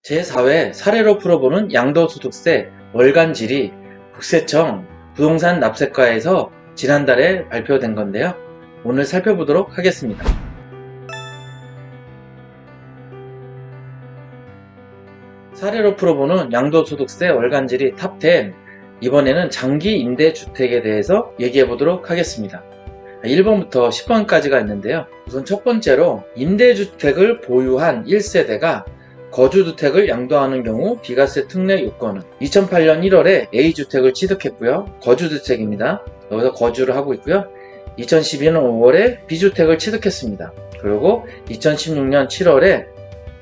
제4회 사례로 풀어보는 양도소득세 월간 질의 국세청 부동산 납세과에서 지난달에 발표된 건데요. 오늘 살펴보도록 하겠습니다. 사례로 풀어보는 양도소득세 월간 질의 탑10, 이번에는 장기 임대주택에 대해서 얘기해 보도록 하겠습니다. 1번부터 10번까지가 있는데요. 우선 첫 번째로 임대주택을 보유한 1세대가 거주주택을 양도하는 경우 비과세 특례 요건은 2008년 1월에 A주택을 취득했고요. 거주주택입니다. 여기서 거주를 하고 있고요. 2012년 5월에 B주택을 취득했습니다. 그리고 2016년 7월에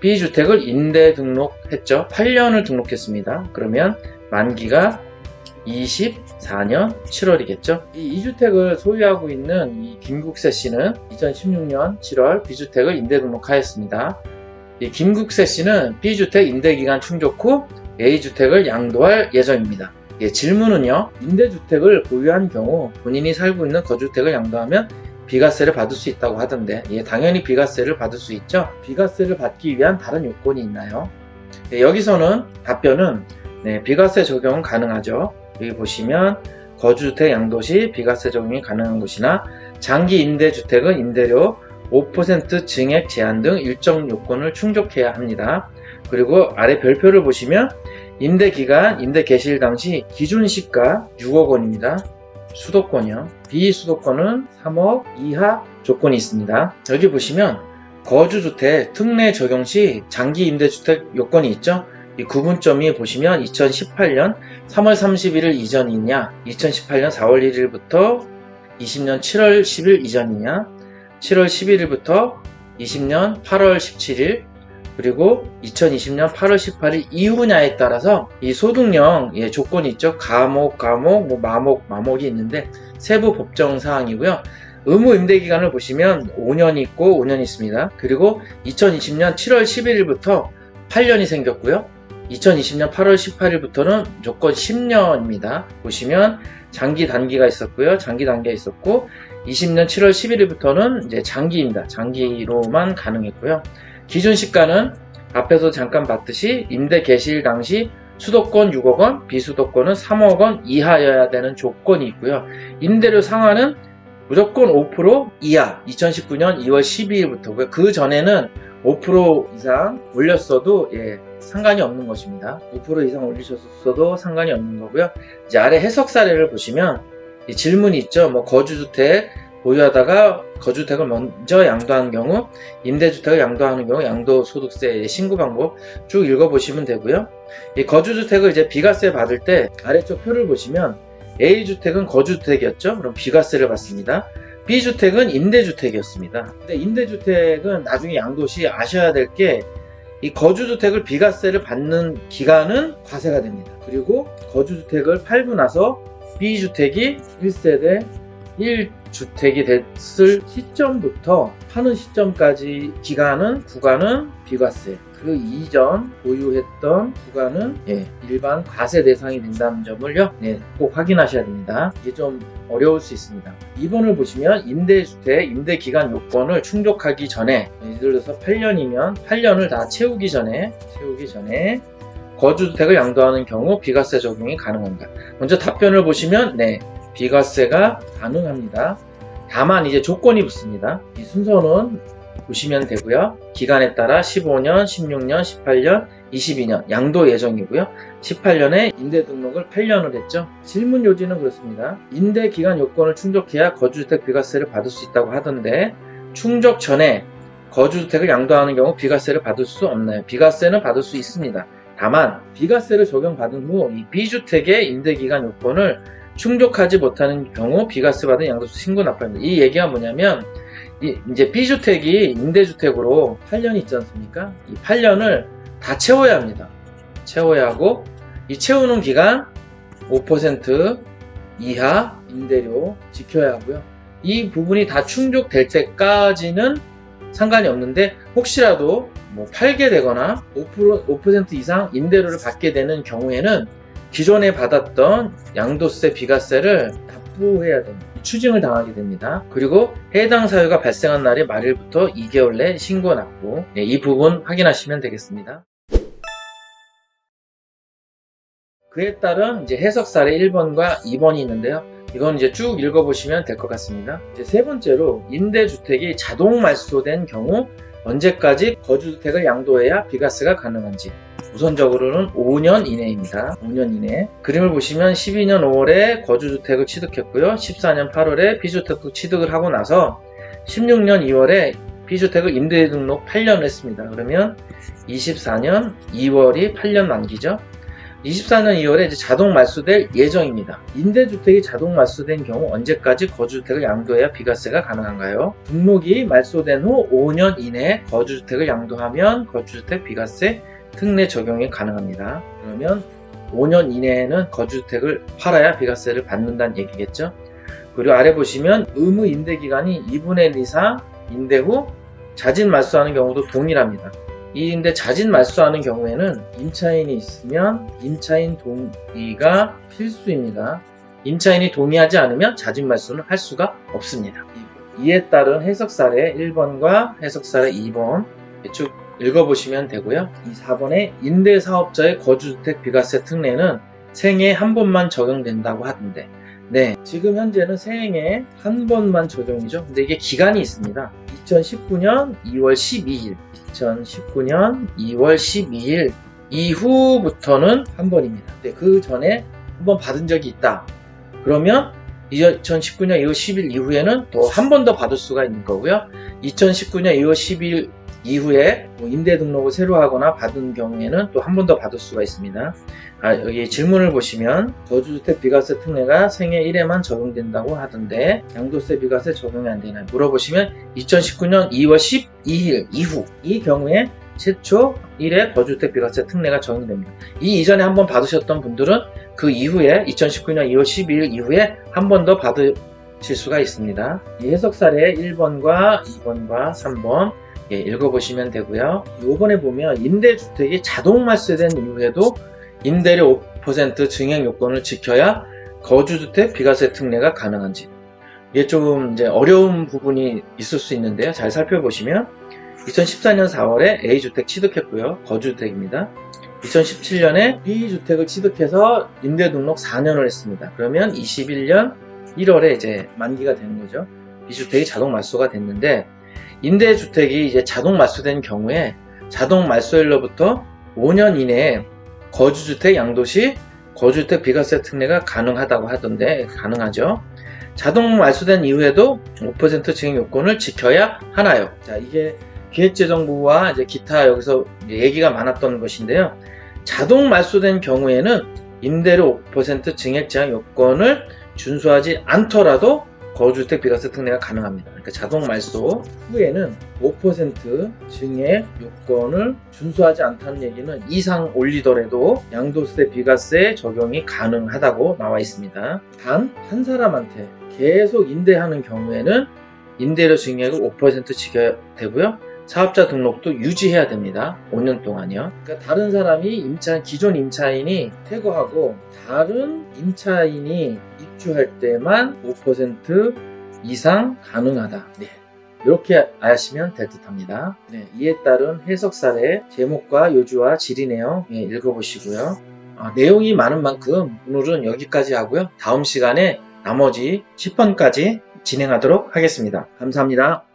B주택을 임대 등록했죠. 8년을 등록했습니다. 그러면 만기가 24년 7월이겠죠. 이 2주택을 소유하고 있는 이 김국세 씨는 2016년 7월 B주택을 임대 등록하였습니다. 이 김국세 씨는 B주택 임대기간 충족 후 A주택을 양도할 예정입니다. 질문은요, 임대주택을 보유한 경우 본인이 살고 있는 거주주택을 양도하면 비과세를 받을 수 있다고 하던데, 당연히 비과세를 받을 수 있죠. 비과세를 받기 위한 다른 요건이 있나요? 여기서는 답변은 비과세 적용은 가능하죠. 여기 보시면 거주주택 양도 시 비과세 적용이 가능한 곳이나 장기 임대주택은 임대료 5% 증액 제한 등 일정 요건을 충족해야 합니다. 그리고 아래 별표를 보시면 임대기간, 임대 개시일 당시 기준 시가 6억 원입니다. 수도권이요. 비수도권은 3억 이하 조건이 있습니다. 여기 보시면 거주주택 특례 적용 시 장기 임대주택 요건이 있죠. 이 구분점이 보시면 2018년 3월 31일 이전이냐, 2018년 4월 1일부터 20년 7월 10일 이전이냐, 7월 11일부터 20년 8월 17일, 그리고 2020년 8월 18일 이후냐에 따라서 이 소득령 조건이 있죠. 가목, 마목이 있는데 세부 법정 사항이고요. 의무 임대기간을 보시면 5년이 있고 5년이 있습니다. 그리고 2020년 7월 11일부터 8년이 생겼고요. 2020년 8월 18일부터는 무조건 10년입니다. 보시면 장기 단기가 있었고요. 장기 단기가 있었고 20년 7월 11일부터는 이제 장기입니다. 장기로만 가능했고요. 기준 시가는 앞에서 잠깐 봤듯이 임대 개시일 당시 수도권 6억 원, 비수도권은 3억 원 이하여야 되는 조건이 있고요. 임대료 상한은 무조건 5% 이하, 2019년 2월 12일부터고요. 그 전에는 5% 이상 올렸어도 상관이 없는 것입니다. 5% 이상 올리셨어도 상관이 없는 거고요. 이제 아래 해석 사례를 보시면 이 질문이 있죠. 거주주택 보유하다가 거주주택을 먼저 양도하는 경우, 임대주택을 양도하는 경우 양도소득세 신고 방법 쭉 읽어보시면 되고요. 이 거주주택을 이제 비과세 받을 때 아래쪽 표를 보시면 A주택은 거주주택이었죠. 그럼 비과세를 받습니다. B주택은 임대주택이었습니다. 근데 임대주택은 나중에 양도시 아셔야 될 게 이 거주주택을 비과세를 받는 기간은 과세가 됩니다. 그리고 거주주택을 팔고 나서 B주택이 1세대 1주택이 됐을 시점부터 파는 시점까지 구간은 비과세, 그 이전 보유했던 구간은 일반 과세 대상이 된다는 점을요 꼭 확인하셔야 됩니다. 이게 좀 어려울 수 있습니다. 2번을 보시면 임대주택 임대기간 요건을 충족하기 전에, 예를 들어서 8년이면 8년을 다 채우기 전에 거주주택을 양도하는 경우 비과세 적용이 가능합니다. 먼저 답변을 보시면 비과세가 가능합니다. 다만 이제 조건이 붙습니다. 이 순서는 보시면 되고요. 기간에 따라 15년, 16년, 18년, 22년 양도 예정이고요. 18년에 임대 등록을 8년을 했죠. 질문 요지는 그렇습니다. 임대 기간 요건을 충족해야 거주주택 비과세를 받을 수 있다고 하던데, 충족 전에 거주주택을 양도하는 경우 비과세를 받을 수 없나요? 비과세는 받을 수 있습니다. 다만 비과세를 적용받은 후 이 B주택의 임대기간 요건을 충족하지 못하는 경우 비과세 받은 양도소 신고 납부합니다. 이 얘기가 뭐냐면, 이제 B주택이 임대주택으로 8년이 있지 않습니까? 이 8년을 다 채워야 합니다. 채워야 하고, 이 채우는 기간 5% 이하 임대료 지켜야 하고요. 이 부분이 다 충족될 때까지는 상관이 없는데, 혹시라도 팔게 되거나 5% 이상 임대료를 받게 되는 경우에는 기존에 받았던 양도세 비과세를 납부해야 됩니다. 추징을 당하게 됩니다. 그리고 해당 사유가 발생한 날의 말일부터 2개월 내 신고 납부, 이 부분 확인하시면 되겠습니다. 그에 따른 이제 해석 사례 1번과 2번이 있는데요. 이건 이제 쭉 읽어보시면 될 것 같습니다. 이제 세 번째로 임대주택이 자동 말소된 경우 언제까지 거주주택을 양도해야 비과세가 가능한지. 우선적으로는 5년 이내입니다. 5년 이내. 그림을 보시면 12년 5월에 거주주택을 취득했고요. 14년 8월에 비주택도 취득을 하고 나서 16년 2월에 비주택을 임대 등록 8년을 했습니다. 그러면 24년 2월이 8년 만기죠. 24년 2월에 이제 자동 말소될 예정입니다. 임대주택이 자동 말소된 경우 언제까지 거주주택을 양도해야 비과세가 가능한가요? 등록이 말소된 후 5년 이내에 거주주택을 양도하면 거주주택 비과세 특례 적용이 가능합니다. 그러면 5년 이내에는 거주주택을 팔아야 비과세를 받는다는 얘기겠죠. 그리고 아래 보시면 의무 임대기간이 2분의 1 이상 임대 후 자진 말소하는 경우도 동일합니다. 이 임대 자진 말소하는 경우에는 임차인이 있으면 임차인 동의가 필수입니다. 임차인이 동의하지 않으면 자진 말소는 할 수가 없습니다. 이에 따른 해석 사례 1번과 해석 사례 2번 쭉 읽어보시면 되고요. 이 4번에 임대사업자의 거주주택 비과세 특례는 생애에 한 번만 적용된다고 하던데, 네, 지금 현재는 생애에 한 번만 적용이죠. 근데 이게 기간이 있습니다. 2019년 2월 12일, 2019년 2월 12일 이후부터는 한 번입니다. 네, 그 전에 한 번 받은 적이 있다. 그러면 2019년 2월 10일 이후에는 또 한 번 더 받을 수가 있는 거고요. 2019년 2월 10일 이후에 임대 등록을 새로 하거나 받은 경우에는 또 한 번 더 받을 수가 있습니다. 여기 질문을 보시면 거주주택 비과세 특례가 생애 1회만 적용된다고 하던데 양도세 비과세 적용이 안 되나요? 물어보시면 2019년 2월 12일 이후 이 경우에 최초 1회 거주주택 비과세 특례가 적용됩니다. 이 이전에 한 번 받으셨던 분들은 그 이후에 2019년 2월 12일 이후에 한 번 더 받으실 수가 있습니다. 이 해석 사례 1번과 2번과 3번 읽어보시면 되고요. 5번에 보면 임대주택이 자동 말소된 이후에도 임대료 5% 증액 요건을 지켜야 거주주택 비과세 특례가 가능한지, 이게 조금 이제 어려운 부분이 있을 수 있는데요. 잘 살펴보시면 2014년 4월에 A주택 취득했고요. 거주주택입니다. 2017년에 B주택을 취득해서 임대 등록 4년을 했습니다. 그러면 21년 1월에 이제 만기가 되는 거죠. B주택이 자동 말소가 됐는데, 임대주택이 이제 자동 말소된 경우에 자동 말소일로부터 5년 이내에 거주주택 양도 시 거주주택 비과세 특례가 가능하다고 하던데, 가능하죠. 자동 말소된 이후에도 5% 증액 요건을 지켜야 하나요? 자, 이게 기획재정부와 이제 기타 여기서 얘기가 많았던 것인데요. 자동 말소된 경우에는 임대료 5% 증액 제한 요건을 준수하지 않더라도 거주주택 비과세 특례가 가능합니다. 그러니까 자동 말소 후에는 5% 증액 요건을 준수하지 않다는 얘기는 이상 올리더라도 양도세 비과세 적용이 가능하다고 나와 있습니다. 단 한 사람한테 계속 임대하는 경우에는 임대료 증액을 5% 지켜야 되고요. 사업자 등록도 유지해야 됩니다. 5년 동안요. 그러니까 다른 사람이 기존 임차인이 퇴거하고 다른 임차인이 입주할 때만 5% 이상 가능하다. 네, 이렇게 아시면 될 듯합니다. 네, 이에 따른 해석 사례 제목과 요주와 질의 내용 읽어보시고요. 내용이 많은 만큼 오늘은 여기까지 하고요. 다음 시간에 나머지 10번까지 진행하도록 하겠습니다. 감사합니다.